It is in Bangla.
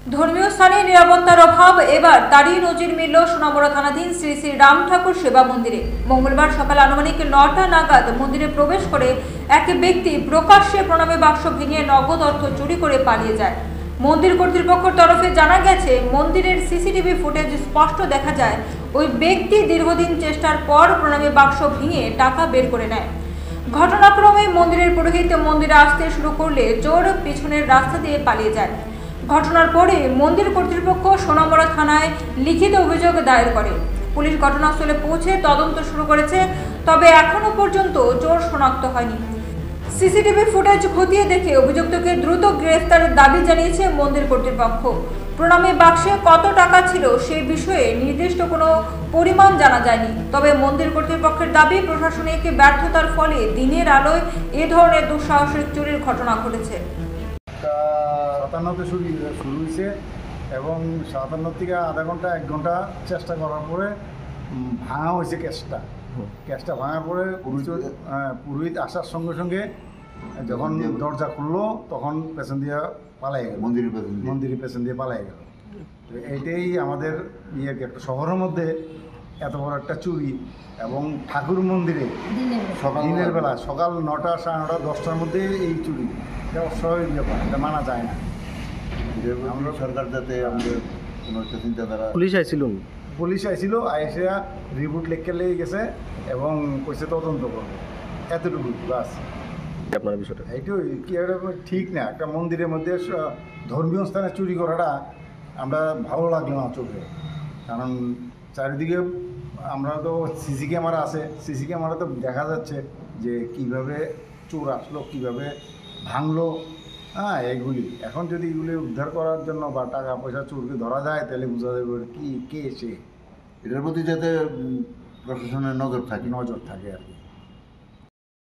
ধর্মীয় স্থানে নিরাপত্তার অভাব এবার তারই নজির মিলল সোনামুড়া থানাধীন শ্রী শ্রী রাম ঠাকুর সেবা মন্দিরে। মঙ্গলবার সকাল আনুমানিক ৯টা নাগাদ মন্দিরে প্রবেশ করে এক ব্যক্তি প্রকাশ্যে প্রণামী বাক্স ভেঙে নগদ অর্থ চুরি করে পালিয়ে যায়। মন্দির কর্তৃপক্ষের তরফে জানা গেছে, মন্দিরের সিসিটিভি ফুটেজ স্পষ্ট দেখা যায় ওই ব্যক্তি দীর্ঘদিন চেষ্টার পর প্রণামী বাক্স ভেঙে টাকা বের করে নেয়। ঘটনাক্রমে মন্দিরের পুরোহিত মন্দিরে আসতে শুরু করলে চোর পিছনের রাস্তা দিয়ে পালিয়ে যায়। ঘটনার পরে মন্দির কর্তৃপক্ষ সোনামুড়া থানায় লিখিত অভিযোগ দায়ের করে। পুলিশ ঘটনাস্থলে পৌঁছে তদন্ত শুরু করেছে, তবে এখনো পর্যন্ত চোর শনাক্ত হয়নি। সিসিটিভি ফুটেজ খতিয়ে দেখে অভিযুক্তকে দ্রুত গ্রেফতারের দাবি জানিয়েছে মন্দির কর্তৃপক্ষ। প্রণামী বাক্সে কত টাকা ছিল সেই বিষয়ে নির্দিষ্ট কোনো পরিমাণ জানা যায়নি, তবে মন্দির কর্তৃপক্ষের দাবি প্রশাসনিক ব্যর্থতার ফলে দিনের আলোয় এ ধরনের দুঃসাহসিক চুরির ঘটনা ঘটেছে। ৫৭তে শুরু হয়েছে এবং ৫৭ থেকে আধা ঘন্টা ১ ঘন্টা চেষ্টা করার পরে ভাঙা হয়েছে ক্যাশটা ভাঙার পরে পুরোহিত আসার সঙ্গে সঙ্গে যখন দরজা খুললো তখন পেছন দিয়ে পালাই গেল, মন্দিরের পেছন দিয়ে পালাই গেল। তো এইটাই আমাদের একটা শহরের মধ্যে এত বড় একটা চুরি এবং ঠাকুর মন্দিরে দিনের বেলা সকাল ৯টা, ৯:৩০, ১০টার মধ্যে এই চুরি, এটা অস্বাভাবিক ব্যাপার, এটা মানা যায় না। আমরা সরকার যাতে আমাদের কোনো একটা চিন্তাধারা। পুলিশ আইছিল, আইসে রিপোর্ট লিখে লেগে গেছে এবং কইছে তদন্ত করবে, এতটুকু বাস। আপনার বিষয়টা এইটাই কি ঠিক না, একটা মন্দিরের মধ্যে ধর্মীয় স্থানে চুরি করাটা আমরা ভালো লাগলো না চোখে। কারণ চারিদিকে আমরা তো সিসি ক্যামেরা আছে, সিসি ক্যামেরা তো দেখা যাচ্ছে যে কিভাবে চোর আসলো, কীভাবে ভাঙলো। হ্যাঁ, এইগুলি এখন যদি এগুলি উদ্ধার করার জন্য বা টাকা পয়সা চোরকে ধরা যায় তাহলে বোঝা যাবে কে সে। এটার প্রতি যাতে প্রশাসনের নজর থাকে আর কি।